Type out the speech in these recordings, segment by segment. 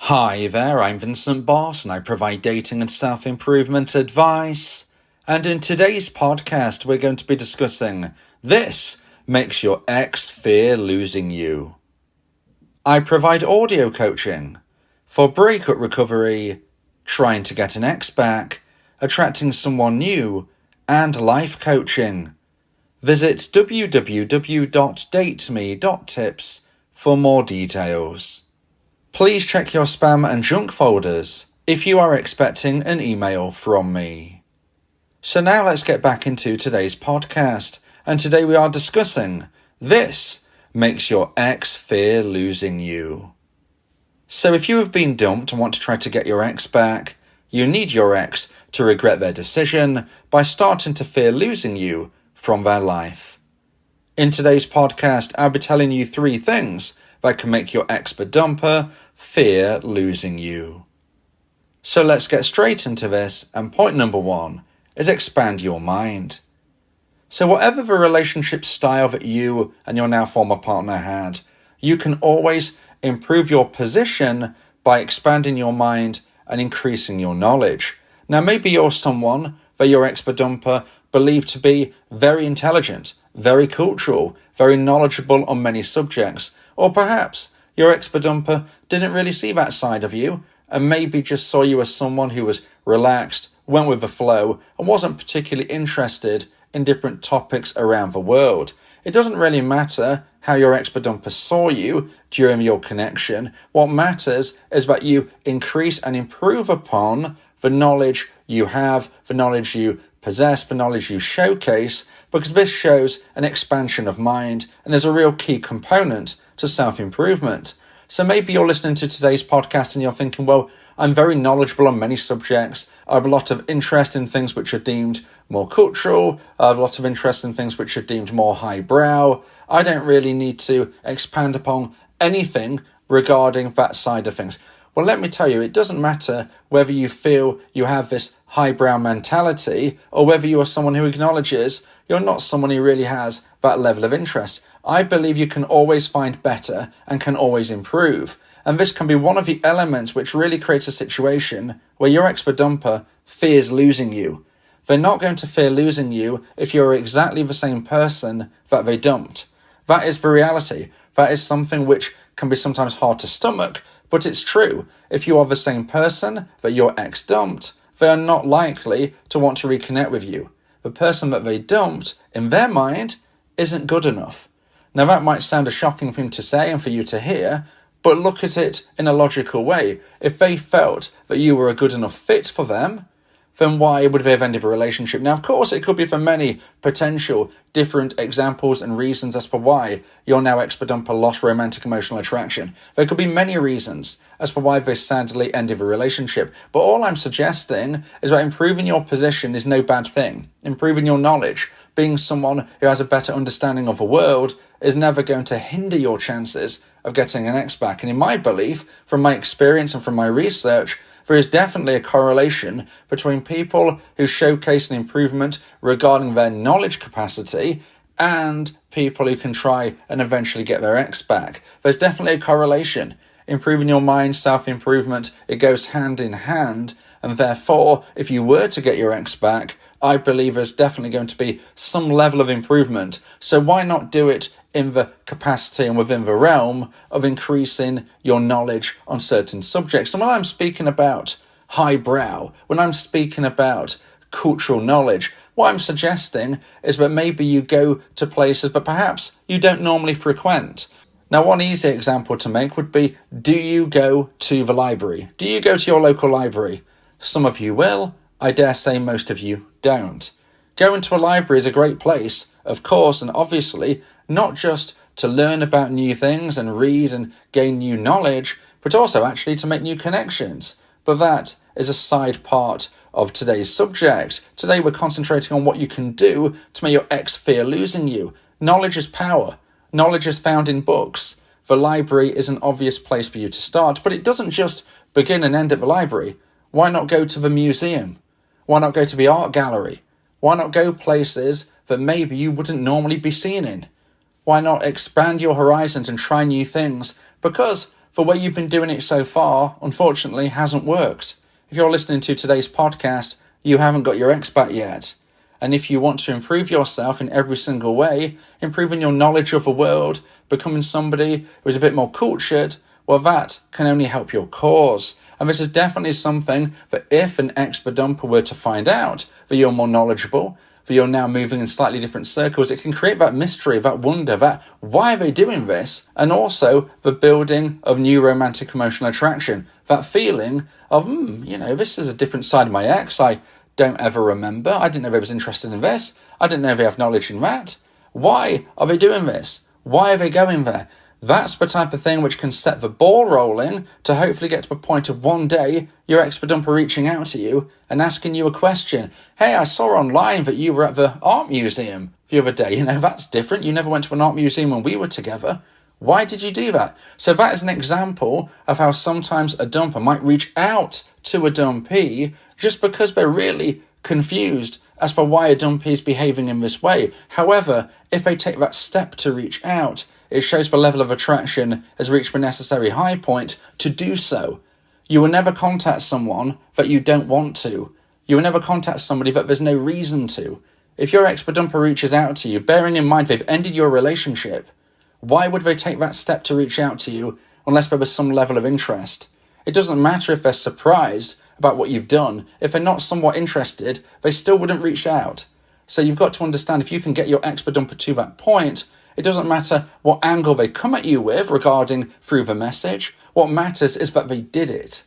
Hi there, I'm Vincent Boss and I provide dating and self-improvement advice. And in today's podcast, we're going to be discussing this makes your ex fear losing you. I provide audio coaching for breakup recovery, trying to get an ex back, attracting someone new, and life coaching. Visit www.dateme.tips for more details. Please check your spam and junk folders if you are expecting an email from me. So now let's get back into today's podcast, and today we are discussing this makes your ex fear losing you. So if you have been dumped and want to try to get your ex back, you need your ex to regret their decision by starting to fear losing you from their life. In today's podcast, I'll be telling you 3 things that can make your ex-dumper fear losing you. So let's get straight into this, and point number 1 is expand your mind. So whatever the relationship style that you and your now former partner had, you can always improve your position by expanding your mind and increasing your knowledge. Now maybe you're someone that your ex-dumper believed to be very intelligent, very cultural, very knowledgeable on many subjects, or perhaps your ex-dumper didn't really see that side of you and maybe just saw you as someone who was relaxed, went with the flow, and wasn't particularly interested in different topics around the world. It doesn't really matter how your ex-dumper saw you during your connection. What matters is that you increase and improve upon the knowledge you have, the knowledge you possess, the knowledge you showcase, because this shows an expansion of mind and is a real key component to self-improvement. So maybe you're listening to today's podcast and you're thinking, well, I'm very knowledgeable on many subjects. I have a lot of interest in things which are deemed more cultural. I have a lot of interest in things which are deemed more highbrow. I don't really need to expand upon anything regarding that side of things. Well, let me tell you, it doesn't matter whether you feel you have this highbrow mentality or whether you are someone who acknowledges you're not someone who really has that level of interest. I believe you can always find better and can always improve. And this can be one of the elements which really creates a situation where your ex-dumper fears losing you. They're not going to fear losing you if you're exactly the same person that they dumped. That is the reality. That is something which can be sometimes hard to stomach, but it's true. If you are the same person that your ex dumped, they are not likely to want to reconnect with you. The person that they dumped, in their mind, isn't good enough. Now that might sound a shocking thing to say and for you to hear, but look at it in a logical way. If they felt that you were a good enough fit for them, then why would they have ended the relationship? Now, of course, it could be for many potential different examples and reasons as to why your now ex-dumper lost romantic emotional attraction. There could be many reasons as to why they sadly ended the relationship. But all I'm suggesting is that improving your position is no bad thing. Improving your knowledge, being someone who has a better understanding of the world, is never going to hinder your chances of getting an ex back. And in my belief, from my experience and from my research, there is definitely a correlation between people who showcase an improvement regarding their knowledge capacity and people who can try and eventually get their ex back. There's definitely a correlation. Improving your mind, self-improvement, it goes hand in hand. And therefore, if you were to get your ex back, I believe there's definitely going to be some level of improvement. So why not do it in the capacity and within the realm of increasing your knowledge on certain subjects? And when I'm speaking about highbrow, when I'm speaking about cultural knowledge, what I'm suggesting is that maybe you go to places that perhaps you don't normally frequent. Now, one easy example to make would be, do you go to the library? Do you go to your local library? Some of you will. I dare say most of you don't. Going to a library is a great place, of course, and obviously, not just to learn about new things and read and gain new knowledge, but also actually to make new connections. But that is a side part of today's subject. Today we're concentrating on what you can do to make your ex fear losing you. Knowledge is power. Knowledge is found in books. The library is an obvious place for you to start, but it doesn't just begin and end at the library. Why not go to the museum? Why not go to the art gallery? Why not go places that maybe you wouldn't normally be seen in? Why not expand your horizons and try new things? Because the way you've been doing it so far, unfortunately, hasn't worked. If you're listening to today's podcast, you haven't got your ex back yet. And if you want to improve yourself in every single way, improving your knowledge of the world, becoming somebody who is a bit more cultured, well, that can only help your cause. And this is definitely something that if an ex-dumper were to find out that you're more knowledgeable, that you're now moving in slightly different circles, it can create that mystery, that wonder, that why are they doing this? And also the building of new romantic emotional attraction, that feeling of, this is a different side of my ex. I don't ever remember. I didn't know they was interested in this. I didn't know they have knowledge in that. Why are they doing this? Why are they going there? That's the type of thing which can set the ball rolling to hopefully get to a point of one day your ex-dumper reaching out to you and asking you a question. Hey, I saw online that you were at the art museum the other day. That's different. You never went to an art museum when we were together. Why did you do that? So that is an example of how sometimes a dumper might reach out to a dumpee just because they're really confused as to why a dumpee is behaving in this way. However, if they take that step to reach out, it shows the level of attraction has reached the necessary high point to do so. You will never contact someone that you don't want to. You will never contact somebody that there's no reason to. If your ex-dumper reaches out to you, bearing in mind they've ended your relationship, why would they take that step to reach out to you unless there was some level of interest? It doesn't matter if they're surprised about what you've done. If they're not somewhat interested, they still wouldn't reach out. So you've got to understand, if you can get your ex-dumper to that point, it doesn't matter what angle they come at you with regarding through the message. What matters is that they did it.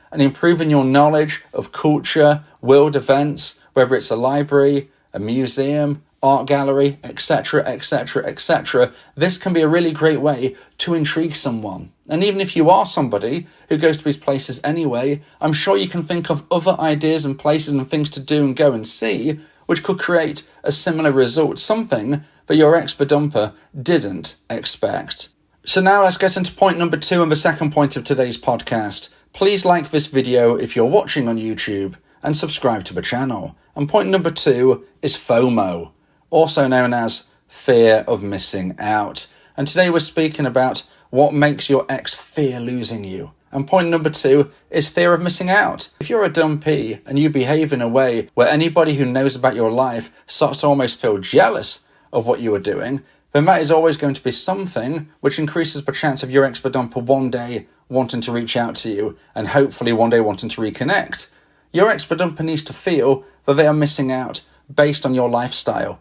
And improving your knowledge of culture, world events, whether it's a library, a museum, art gallery, etc., etc., etc., this can be a really great way to intrigue someone. And even if you are somebody who goes to these places anyway, I'm sure you can think of other ideas and places and things to do and go and see, which could create a similar result, something that your ex-dumper didn't expect. So now let's get into point number 2 and the second point of today's podcast. Please like this video if you're watching on YouTube and subscribe to the channel. And point number 2 is FOMO, also known as fear of missing out. And today we're speaking about what makes your ex fear losing you. And point number 2 is fear of missing out. If you're a dumpee and you behave in a way where anybody who knows about your life starts to almost feel jealous of what you are doing, then that is always going to be something which increases the chance of your ex-dumper one day wanting to reach out to you and hopefully one day wanting to reconnect. Your ex-dumper needs to feel that they are missing out based on your lifestyle.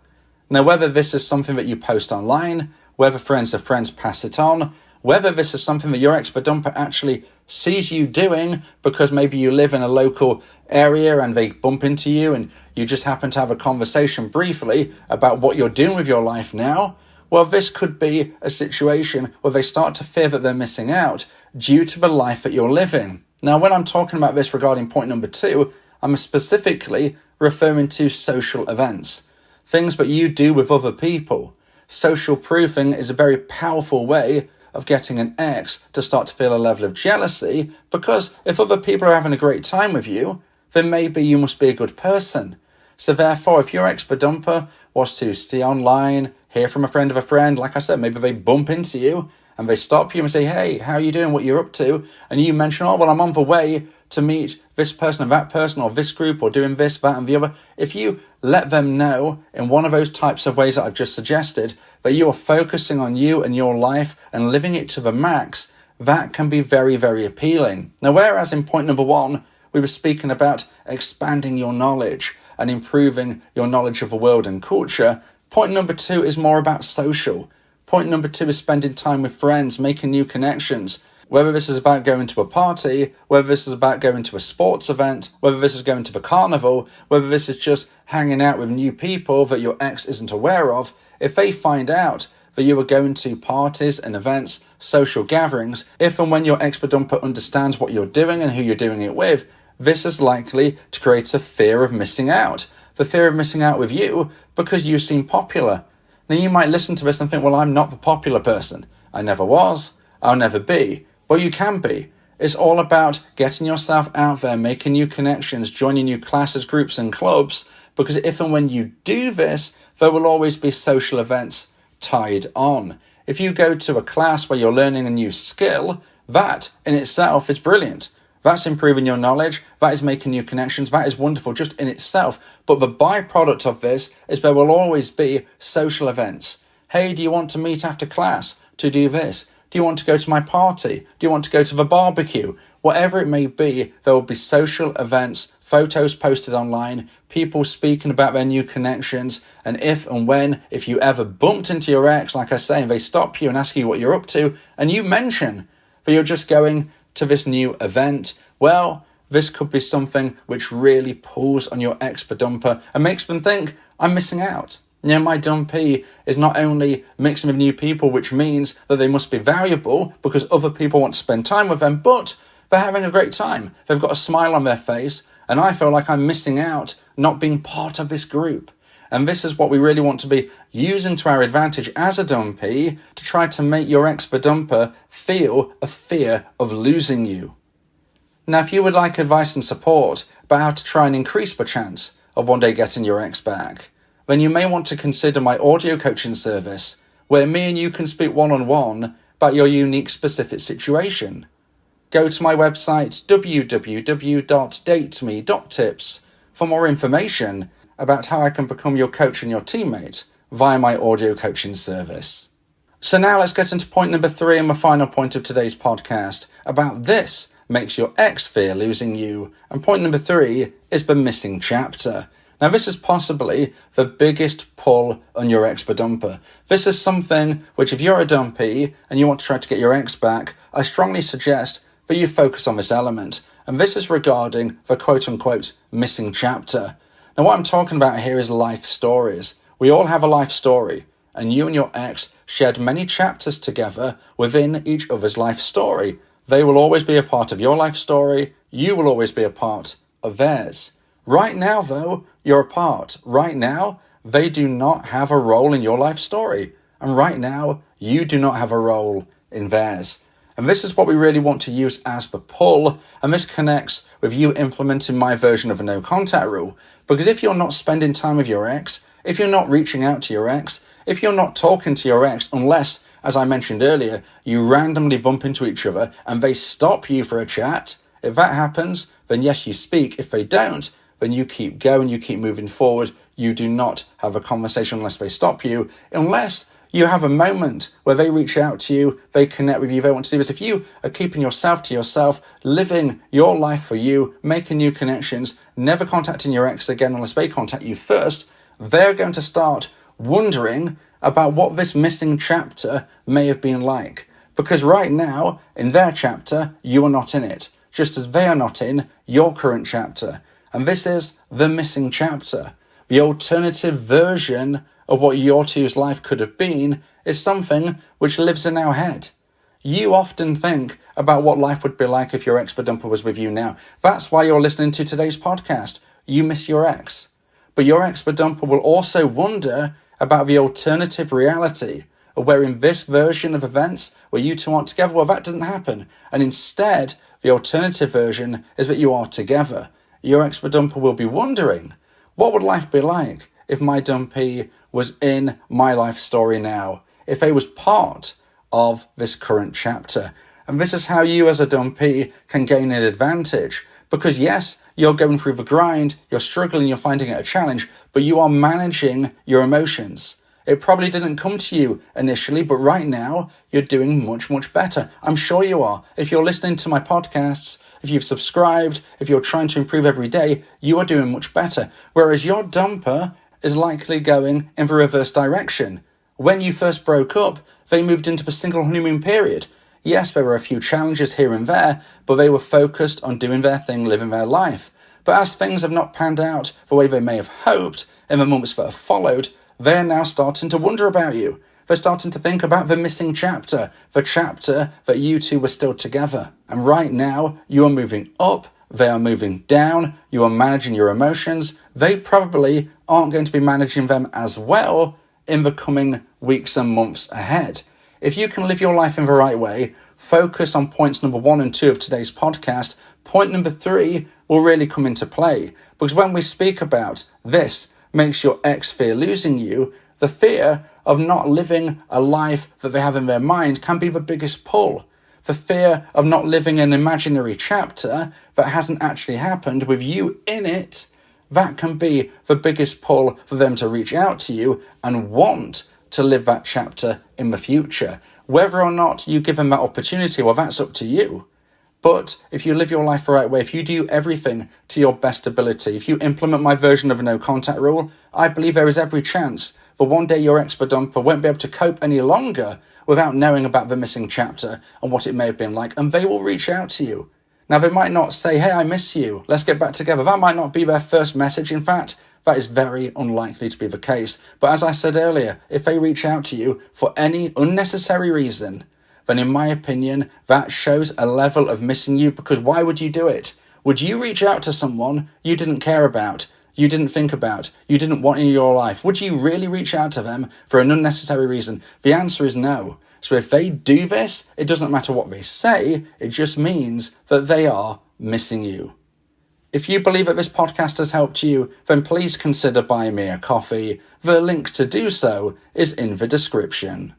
Now, whether this is something that you post online, whether friends of friends pass it on, whether this is something that your ex-dumper actually sees you doing because maybe you live in a local area and they bump into you and you just happen to have a conversation briefly about what you're doing with your life now, well, this could be a situation where they start to fear that they're missing out due to the life that you're living. Now, when I'm talking about this regarding point number 2, I'm specifically referring to social events, things that you do with other people. Social proofing is a very powerful way of getting an ex to start to feel a level of jealousy, because if other people are having a great time with you, then maybe you must be a good person. So therefore, if your ex-dumper was to see online, hear from a friend of a friend, like I said, maybe they bump into you and they stop you and say, hey, how are you doing, what you're up to? And you mention, oh, well, I'm on the way to meet this person and that person or this group or doing this, that and the other. If you let them know in one of those types of ways that I've just suggested that you are focusing on you and your life and living it to the max, that can be very, very appealing. Now, whereas in point number 1, we were speaking about expanding your knowledge and improving your knowledge of the world and culture, point number 2 is more about social. Point number 2 is spending time with friends, making new connections. Whether this is about going to a party, whether this is about going to a sports event, whether this is going to the carnival, whether this is just hanging out with new people that your ex isn't aware of, if they find out that you are going to parties and events, social gatherings, if and when your ex-dumper understands what you're doing and who you're doing it with, this is likely to create a fear of missing out. The fear of missing out with you because you seem popular. Now, you might listen to this and think, well, I'm not the popular person. I never was. I'll never be. Well, you can be. It's all about getting yourself out there, making new connections, joining new classes, groups and clubs, because if and when you do this, there will always be social events tied on. If you go to a class where you're learning a new skill, That in itself is brilliant. That's improving your knowledge. That is making new connections. That is wonderful just in itself. But the byproduct of this is there will always be social events. Hey, do you want to meet after class to do this? Do you want to go to my party? Do you want to go to the barbecue? Whatever it may be, there will be social events, photos posted online, people speaking about their new connections, and if you ever bumped into your ex, like I say, and they stop you and ask you what you're up to, and you mention that you're just going to this new event, well, this could be something which really pulls on your ex-dumper and makes them think, I'm missing out. My dumpee is not only mixing with new people, which means that they must be valuable because other people want to spend time with them, but they're having a great time. They've got a smile on their face, and I feel like I'm missing out not being part of this group. And this is what we really want to be using to our advantage as a dumpee to try to make your ex-dumper feel a fear of losing you. Now, if you would like advice and support about how to try and increase the chance of one day getting your ex back, then you may want to consider my audio coaching service, where me and you can speak one-on-one about your unique specific situation. Go to my website www.dateme.tips for more information about how I can become your coach and your teammate via my audio coaching service. So now let's get into point number 3 and my final point of today's podcast about this makes your ex fear losing you. And point number 3 is the missing chapter. Now, this is possibly the biggest pull on your ex-dumper. This is something which, if you're a dumpee and you want to try to get your ex back, I strongly suggest that you focus on this element. And this is regarding the quote-unquote missing chapter. Now, what I'm talking about here is life stories. We all have a life story, and you and your ex shared many chapters together within each other's life story. They will always be a part of your life story. You will always be a part of theirs. Right now, though, you're apart. Right now, they do not have a role in your life story. And right now, you do not have a role in theirs. And this is what we really want to use as the pull. And this connects with you implementing my version of a no contact rule. Because if you're not spending time with your ex, if you're not reaching out to your ex, if you're not talking to your ex, unless, as I mentioned earlier, you randomly bump into each other and they stop you for a chat, if that happens, then yes, you speak. If they don't, then you keep going, you keep moving forward. You do not have a conversation unless they stop you, unless you have a moment where they reach out to you, they connect with you, they want to do this. If you are keeping yourself to yourself, living your life for you, making new connections, never contacting your ex again unless they contact you first, they're going to start wondering about what this missing chapter may have been like. Because right now, in their chapter, you are not in it, just as they are not in your current chapter. And this is the missing chapter. The alternative version of what your two's life could have been is something which lives in our head. You often think about what life would be like if your ex-dumper was with you now. That's why you're listening to today's podcast. You miss your ex. But your ex-dumper will also wonder about the alternative reality of where in this version of events where you two aren't together, well, that didn't happen. And instead, the alternative version is that you are together. Your ex-dumper will be wondering, what would life be like if my dumpee was in my life story now, if they was part of this current chapter? And this is how you as a dumpee can gain an advantage. Because yes, you're going through the grind, you're struggling, you're finding it a challenge, but you are managing your emotions. It probably didn't come to you initially, but right now you're doing much, much better. I'm sure you are. If you're listening to my podcasts, if you've subscribed, if you're trying to improve every day, you are doing much better. Whereas your dumper is likely going in the reverse direction. When you first broke up, they moved into the single honeymoon period. Yes, there were a few challenges here and there, but they were focused on doing their thing, living their life. But as things have not panned out the way they may have hoped in the months that have followed, they're now starting to wonder about you. They're starting to think about the missing chapter, the chapter that you two were still together. And right now, you are moving up, they are moving down, you are managing your emotions. They probably aren't going to be managing them as well in the coming weeks and months ahead. If you can live your life in the right way, focus on points number 1 and 2 of today's podcast, point number 3 will really come into play. Because when we speak about this makes your ex fear losing you, the fear of not living a life that they have in their mind can be the biggest pull. for fear of not living an imaginary chapter that hasn't actually happened with you in it, that can be the biggest pull for them to reach out to you and want to live that chapter in the future. Whether or not you give them that opportunity, well, that's up to you. But if you live your life the right way, if you do everything to your best ability, if you implement my version of a no contact rule, I believe there is every chance that one day your ex-dumper won't be able to cope any longer without knowing about the missing chapter and what it may have been like, and they will reach out to you. Now, they might not say, hey, I miss you, let's get back together. That might not be their first message. In fact, that is very unlikely to be the case. But as I said earlier, if they reach out to you for any unnecessary reason, then in my opinion, that shows a level of missing you, because why would you do it? Would you reach out to someone you didn't care about, you didn't think about, you didn't want in your life? Would you really reach out to them for an unnecessary reason? The answer is no. So if they do this, it doesn't matter what they say, it just means that they are missing you. If you believe that this podcast has helped you, then please consider buying me a coffee. The link to do so is in the description.